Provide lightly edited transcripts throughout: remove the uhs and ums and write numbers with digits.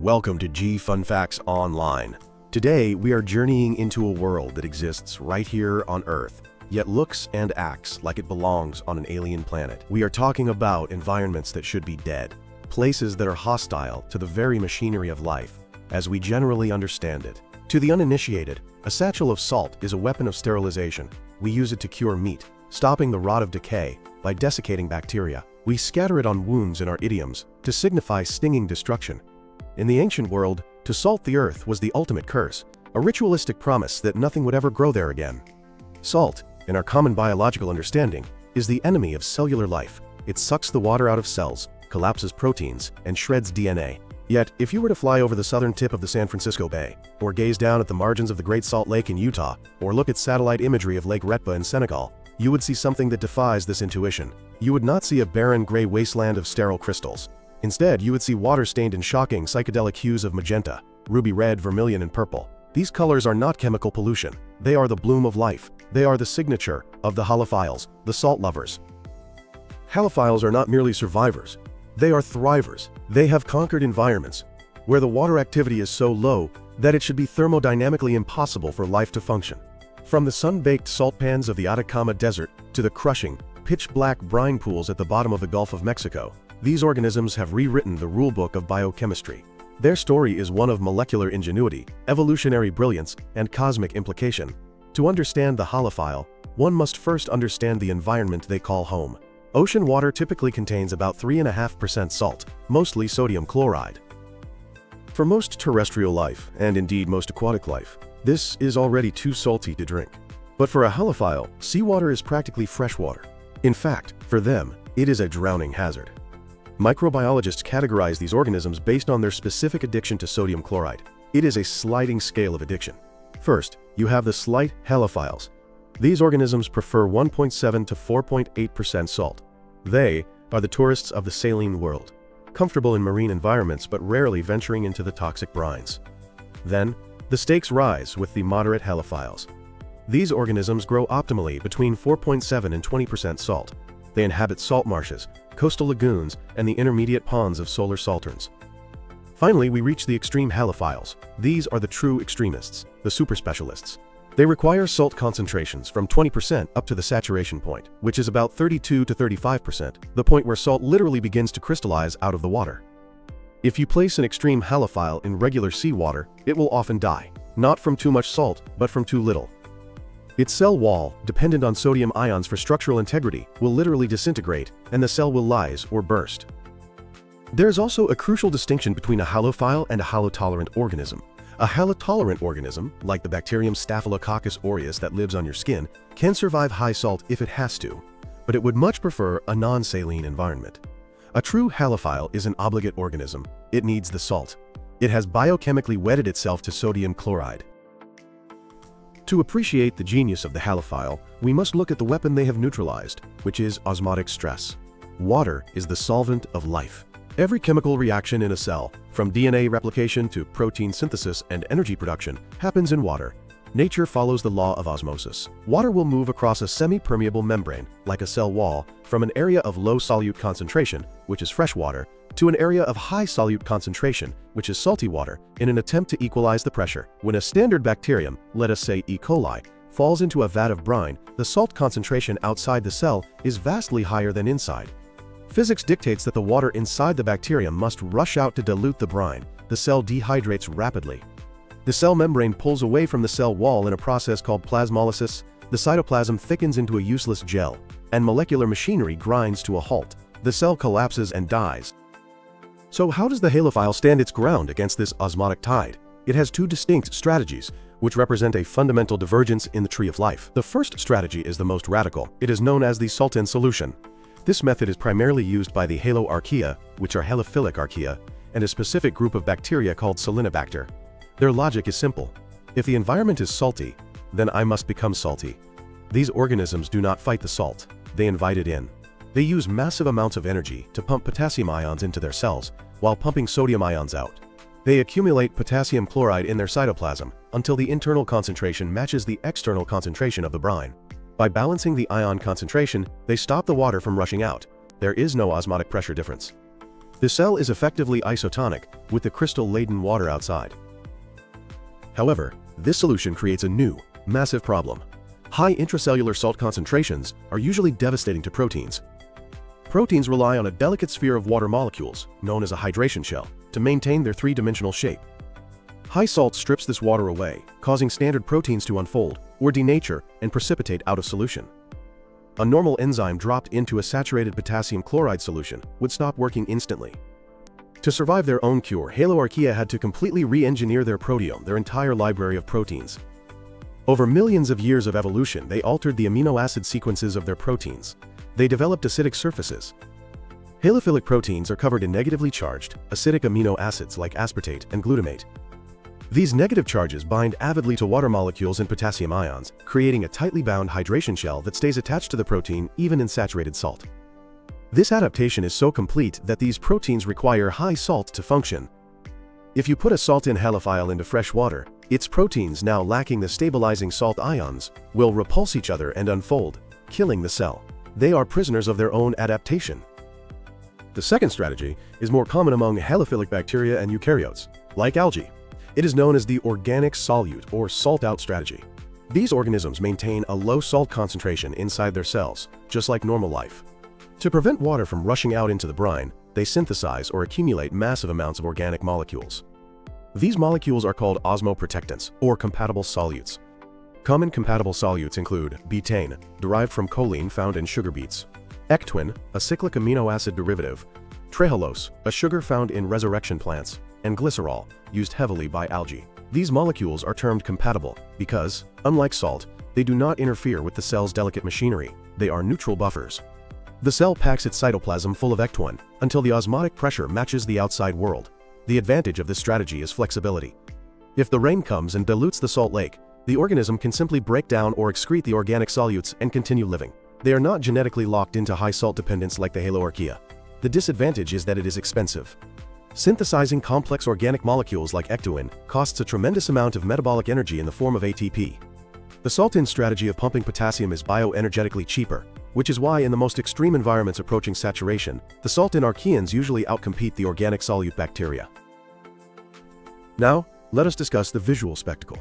Welcome to G Fun Facts Online. Today, we are journeying into a world that exists right here on Earth, yet looks and acts like it belongs on an alien planet. We are talking about environments that should be dead, places that are hostile to the very machinery of life, as we generally understand it. To the uninitiated, a satchel of salt is a weapon of sterilization. We use it to cure meat, stopping the rot of decay by desiccating bacteria. We scatter it on wounds in our idioms to signify stinging destruction. In the ancient world, to salt the earth was the ultimate curse, a ritualistic promise that nothing would ever grow there again. Salt, in our common biological understanding, is the enemy of cellular life. It sucks the water out of cells, collapses proteins, and shreds DNA. Yet, if you were to fly over the southern tip of the San Francisco Bay, or gaze down at the margins of the Great Salt Lake in Utah, or look at satellite imagery of Lake Retba in Senegal, you would see something that defies this intuition. You would not see a barren gray wasteland of sterile crystals. Instead, you would see water stained in shocking psychedelic hues of magenta, ruby red, vermilion, and purple. These colors are not chemical pollution. They are the bloom of life. They are the signature of the Halophiles, the salt lovers. Halophiles are not merely survivors. They are thrivers. They have conquered environments where the water activity is so low that it should be thermodynamically impossible for life to function. From the sun-baked salt pans of the Atacama Desert to the crushing, pitch-black brine pools at the bottom of the Gulf of Mexico, these organisms have rewritten the rulebook of biochemistry. Their story is one of molecular ingenuity, evolutionary brilliance, and cosmic implication. To understand the halophile, one must first understand the environment they call home. Ocean water typically contains about 3.5% salt, mostly sodium chloride. For most terrestrial life, and indeed most aquatic life, this is already too salty to drink. But for a halophile, seawater is practically fresh water. In fact, for them, it is a drowning hazard. Microbiologists categorize these organisms based on their specific addiction to sodium chloride. It is a sliding scale of addiction. First, you have the slight halophiles. These organisms prefer 1.7 to 4.8% salt. They are the tourists of the saline world, comfortable in marine environments but rarely venturing into the toxic brines. Then, the stakes rise with the moderate halophiles. These organisms grow optimally between 4.7 and 20% salt. They inhabit salt marshes, coastal lagoons, and the intermediate ponds of solar salterns. Finally, we reach the extreme halophiles. These are the true extremists, the super specialists. They require salt concentrations from 20% up to the saturation point, which is about 32 to 35%, the point where salt literally begins to crystallize out of the water. If you place an extreme halophile in regular seawater, it will often die, not from too much salt, but from too little. Its cell wall, dependent on sodium ions for structural integrity, will literally disintegrate, and the cell will lyse or burst. There is also a crucial distinction between a halophile and a halotolerant organism. A halotolerant organism, like the bacterium Staphylococcus aureus that lives on your skin, can survive high salt if it has to, but it would much prefer a non-saline environment. A true halophile is an obligate organism. It needs the salt. It has biochemically wedded itself to sodium chloride. To appreciate the genius of the halophile, we must look at the weapon they have neutralized, which is osmotic stress. Water is the solvent of life. Every chemical reaction in a cell, from DNA replication to protein synthesis and energy production, happens in water. Nature follows the law of osmosis. Water will move across a semi-permeable membrane, like a cell wall, from an area of low solute concentration, which is fresh water, to an area of high solute concentration, which is salty water, in an attempt to equalize the pressure. When a standard bacterium, let us say E. coli, falls into a vat of brine, the salt concentration outside the cell is vastly higher than inside. Physics dictates that the water inside the bacterium must rush out to dilute the brine. The cell dehydrates rapidly. The cell membrane pulls away from the cell wall in a process called plasmolysis. The cytoplasm thickens into a useless gel, and molecular machinery grinds to a halt. The cell collapses and dies. So how does the halophile stand its ground against this osmotic tide? It has two distinct strategies, which represent a fundamental divergence in the tree of life. The first strategy is the most radical. It is known as the salt-in solution. This method is primarily used by the haloarchaea, which are halophilic archaea, and a specific group of bacteria called Salinobacter. Their logic is simple. If the environment is salty, then I must become salty. These organisms do not fight the salt. They invite it in. They use massive amounts of energy to pump potassium ions into their cells, while pumping sodium ions out. They accumulate potassium chloride in their cytoplasm until the internal concentration matches the external concentration of the brine. By balancing the ion concentration, they stop the water from rushing out. There is no osmotic pressure difference. The cell is effectively isotonic, with the crystal-laden water outside. However, this solution creates a new, massive problem. High intracellular salt concentrations are usually devastating to proteins. Proteins rely on a delicate sphere of water molecules, known as a hydration shell, to maintain their three-dimensional shape. High salt strips this water away, causing standard proteins to unfold, or denature, and precipitate out of solution. A normal enzyme dropped into a saturated potassium chloride solution would stop working instantly. To survive their own cure, Halophiles had to completely re-engineer their proteome, their entire library of proteins. Over millions of years of evolution, they altered the amino acid sequences of their proteins. They developed acidic surfaces. Halophilic proteins are covered in negatively charged, acidic amino acids like aspartate and glutamate. These negative charges bind avidly to water molecules and potassium ions, creating a tightly bound hydration shell that stays attached to the protein even in saturated salt. This adaptation is so complete that these proteins require high salt to function. If you put a salt-in halophile into fresh water, its proteins, now lacking the stabilizing salt ions, will repulse each other and unfold, killing the cell. They are prisoners of their own adaptation. The second strategy is more common among halophilic bacteria and eukaryotes, like algae. It is known as the organic solute or salt-out strategy. These organisms maintain a low salt concentration inside their cells, just like normal life. To prevent water from rushing out into the brine, they synthesize or accumulate massive amounts of organic molecules. These molecules are called osmoprotectants, or compatible solutes. Common compatible solutes include betaine, derived from choline found in sugar beets; ectwin, a cyclic amino acid derivative; trehalose, a sugar found in resurrection plants; and glycerol, used heavily by algae. These molecules are termed compatible because, unlike salt, they do not interfere with the cell's delicate machinery. They are neutral buffers. The cell packs its cytoplasm full of ectwin until the osmotic pressure matches the outside world. The advantage of this strategy is flexibility. If the rain comes and dilutes the salt lake, the organism can simply break down or excrete the organic solutes and continue living. They are not genetically locked into high salt dependence like the Halophiles. The disadvantage is that it is expensive. Synthesizing complex organic molecules like ectwin costs a tremendous amount of metabolic energy in the form of ATP. The salt-in strategy of pumping potassium is bioenergetically cheaper, which is why in the most extreme environments approaching saturation, the salt-in archaeans usually outcompete the organic solute bacteria. Now, let us discuss the visual spectacle.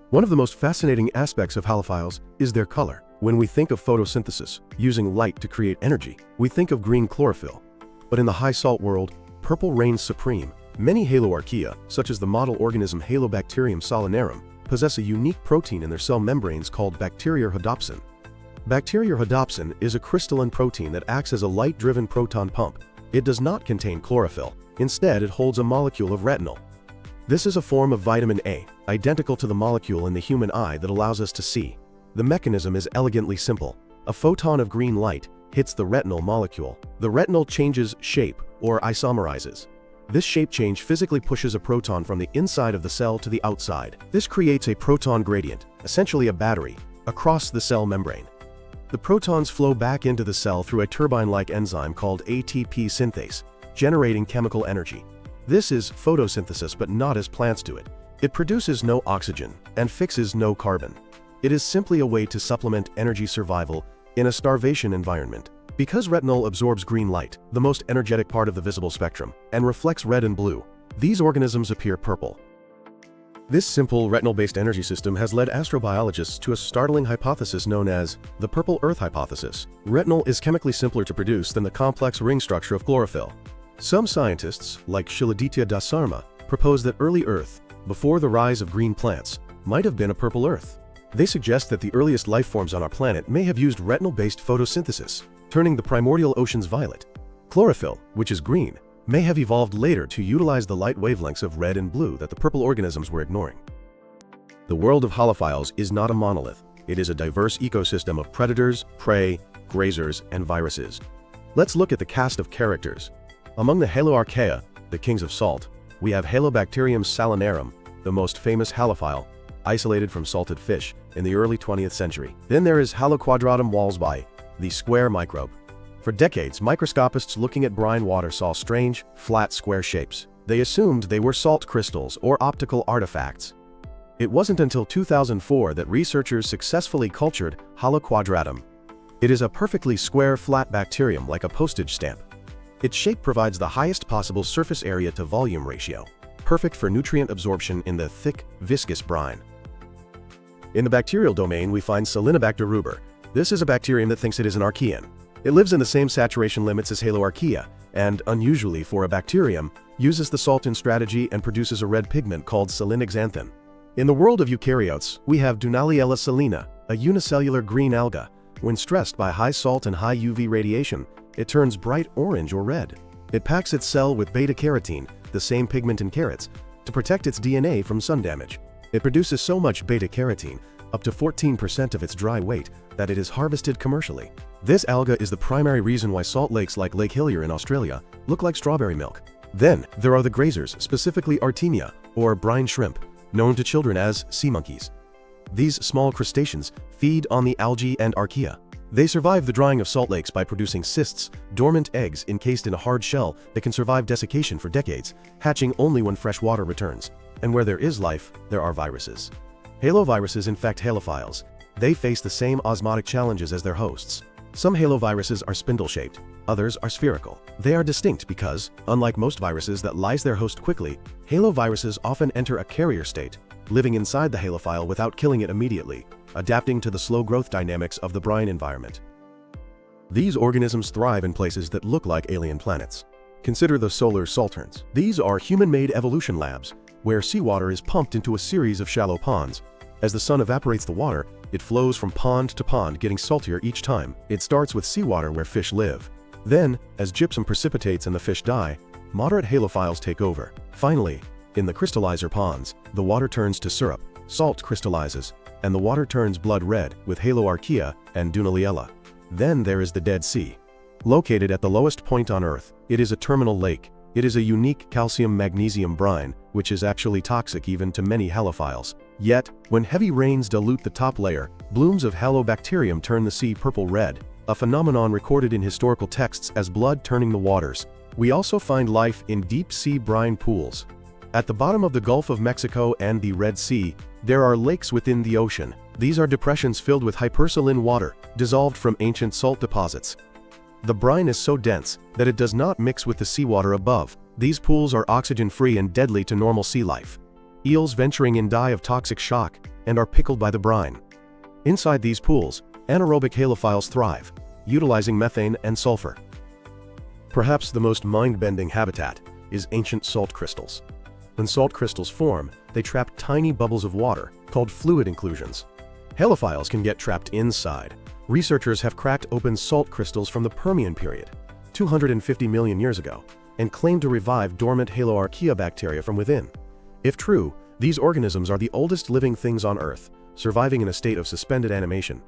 One of the most fascinating aspects of halophiles is their color. When we think of photosynthesis, using light to create energy, we think of green chlorophyll. But in the high-salt world, purple reigns supreme. Many haloarchaea, such as the model organism Halobacterium solanarum, possess a unique protein in their cell membranes called bacteriorhodopsin. Bacteriorhodopsin is a crystalline protein that acts as a light-driven proton pump. It does not contain chlorophyll. Instead, it holds a molecule of retinol. This is a form of vitamin A, identical to the molecule in the human eye that allows us to see. The mechanism is elegantly simple. A photon of green light hits the retinol molecule. The retinol changes shape, or isomerizes. This shape change physically pushes a proton from the inside of the cell to the outside. This creates a proton gradient, essentially a battery, across the cell membrane. The protons flow back into the cell through a turbine-like enzyme called ATP synthase, generating chemical energy. This is photosynthesis, but not as plants do it. It produces no oxygen and fixes no carbon. It is simply a way to supplement energy survival in a starvation environment. Because retinol absorbs green light, the most energetic part of the visible spectrum, and reflects red and blue, these organisms appear purple. This simple retinol-based energy system has led astrobiologists to a startling hypothesis known as the purple Earth hypothesis. Retinol is chemically simpler to produce than the complex ring structure of chlorophyll. Some scientists, like Shiladitya Das Sarma, propose that early Earth, before the rise of green plants, might have been a purple Earth. They suggest that the earliest life forms on our planet may have used retinol-based photosynthesis, turning the primordial oceans violet. Chlorophyll, which is green, may have evolved later to utilize the light wavelengths of red and blue that the purple organisms were ignoring. The world of halophiles is not a monolith. It is a diverse ecosystem of predators, prey, grazers, and viruses. Let's look at the cast of characters. Among the Haloarchaea, the kings of salt, we have Halobacterium solanarum, the most famous halophile, isolated from salted fish in the early 20th century. Then there is Haloquadratum walsby, the square microbe. For decades, microscopists looking at brine water saw strange, flat square shapes. They assumed they were salt crystals or optical artifacts. It wasn't until 2004 that researchers successfully cultured Haloquadratum. It is a perfectly square, flat bacterium like a postage stamp. Its shape provides the highest possible surface area to volume ratio, perfect for nutrient absorption in the thick, viscous brine. In the bacterial domain, we find Selenobacter ruber. This is a bacterium that thinks it is an archaean. It lives in the same saturation limits as Haloarchaea, and, unusually for a bacterium, uses the salt-in strategy and produces a red pigment called selenic xanthan. In the world of eukaryotes, we have Dunaliella selena, a unicellular green alga. When stressed by high salt and high UV radiation, it turns bright orange or red. It packs its cell with beta-carotene, the same pigment in carrots, to protect its DNA from sun damage. It produces so much beta-carotene, up to 14% of its dry weight, that it is harvested commercially. This alga is the primary reason why salt lakes like Lake Hillier in Australia look like strawberry milk. Then, there are the grazers, specifically Artemia, or brine shrimp, known to children as sea monkeys. These small crustaceans feed on the algae and archaea. They survive the drying of salt lakes by producing cysts, dormant eggs encased in a hard shell that can survive desiccation for decades, hatching only when fresh water returns. And where there is life, there are viruses. Haloviruses infect halophiles. They face the same osmotic challenges as their hosts. Some haloviruses are spindle-shaped, others are spherical. They are distinct because, unlike most viruses that lyse their host quickly, haloviruses often enter a carrier state, living inside the halophile without killing it immediately, adapting to the slow growth dynamics of the brine environment. These organisms thrive in places that look like alien planets. Consider the solar salterns. These are human-made evolution labs, where seawater is pumped into a series of shallow ponds. As the sun evaporates the water, it flows from pond to pond, getting saltier each time. It starts with seawater where fish live. Then, as gypsum precipitates and the fish die, moderate halophiles take over. Finally, in the crystallizer ponds, the water turns to syrup, salt crystallizes, and the water turns blood red with Haloarchaea and Dunaliella. Then there is the Dead Sea. Located at the lowest point on Earth, it is a terminal lake. It is a unique calcium-magnesium brine, which is actually toxic even to many halophiles. Yet, when heavy rains dilute the top layer, blooms of halobacterium turn the sea purple-red, a phenomenon recorded in historical texts as blood turning the waters. We also find life in deep-sea brine pools. At the bottom of the Gulf of Mexico and the Red Sea, there are lakes within the ocean. These are depressions filled with hypersaline water, dissolved from ancient salt deposits. The brine is so dense that it does not mix with the seawater above. These pools are oxygen-free and deadly to normal sea life. Eels venturing in die of toxic shock and are pickled by the brine. Inside these pools, anaerobic halophiles thrive, utilizing methane and sulfur. Perhaps the most mind-bending habitat is ancient salt crystals. When salt crystals form, they trap tiny bubbles of water, called fluid inclusions. Halophiles can get trapped inside. Researchers have cracked open salt crystals from the Permian period, 250 million years ago, and claim to revive dormant Haloarchaea bacteria from within. If true, these organisms are the oldest living things on Earth, surviving in a state of suspended animation.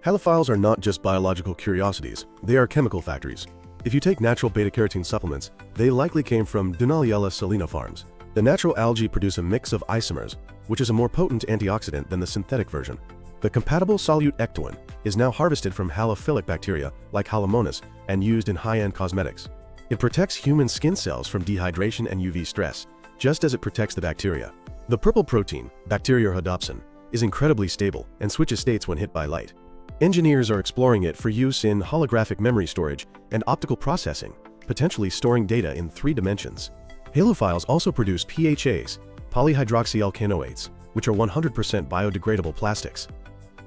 Halophiles are not just biological curiosities, they are chemical factories. If you take natural beta-carotene supplements, they likely came from Dunaliella selena farms. The natural algae produce a mix of isomers, which is a more potent antioxidant than the synthetic version. The compatible solute ectoin is now harvested from halophilic bacteria like Halomonas and used in high-end cosmetics. It protects human skin cells from dehydration and UV stress, just as it protects the bacteria. The purple protein, bacteriorhodopsin, is incredibly stable and switches states when hit by light. Engineers are exploring it for use in holographic memory storage and optical processing, potentially storing data in 3 dimensions. Halophiles also produce PHAs, polyhydroxyalkanoates, which are 100% biodegradable plastics.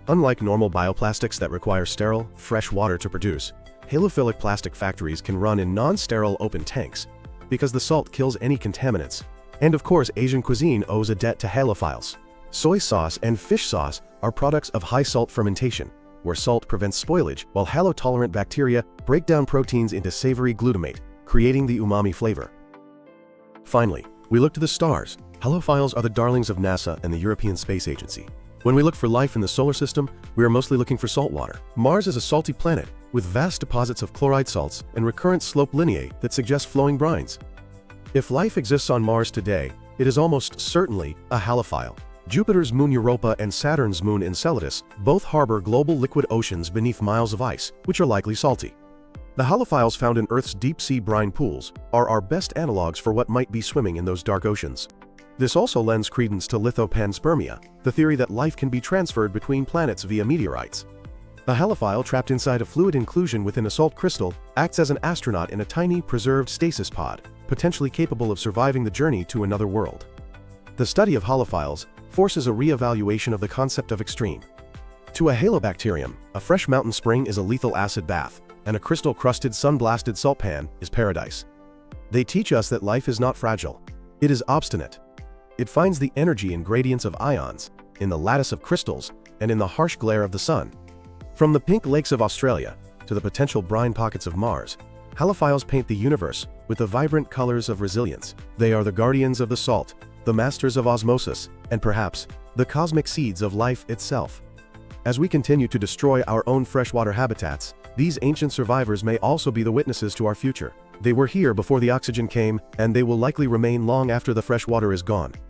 Unlike normal bioplastics that require sterile, fresh water to produce, halophilic plastic factories can run in non-sterile open tanks because the salt kills any contaminants. And of course, Asian cuisine owes a debt to halophiles. Soy sauce and fish sauce are products of high salt fermentation, where salt prevents spoilage while halotolerant bacteria break down proteins into savory glutamate, creating the umami flavor. Finally, we look to the stars. Halophiles are the darlings of NASA and the European Space Agency. When we look for life in the solar system, we are mostly looking for salt water. Mars is a salty planet with vast deposits of chloride salts and recurrent slope lineae that suggest flowing brines. If life exists on Mars today, it is almost certainly a halophile. Jupiter's moon Europa and Saturn's moon Enceladus both harbor global liquid oceans beneath miles of ice, which are likely salty. The halophiles found in Earth's deep-sea brine pools are our best analogs for what might be swimming in those dark oceans. This also lends credence to lithopanspermia, the theory that life can be transferred between planets via meteorites. A halophile trapped inside a fluid inclusion within a salt crystal acts as an astronaut in a tiny, preserved stasis pod, potentially capable of surviving the journey to another world. The study of halophiles forces a re-evaluation of the concept of extreme. To a halobacterium, a fresh mountain spring is a lethal acid bath, and a crystal-crusted sun-blasted salt pan is paradise. They teach us that life is not fragile. It is obstinate. It finds the energy in gradients of ions, in the lattice of crystals, and in the harsh glare of the sun. From the pink lakes of Australia to the potential brine pockets of Mars, halophiles paint the universe with the vibrant colors of resilience. They are the guardians of the salt, the masters of osmosis, and perhaps, the cosmic seeds of life itself. As we continue to destroy our own freshwater habitats, these ancient survivors may also be the witnesses to our future. They were here before the oxygen came, and they will likely remain long after the fresh water is gone.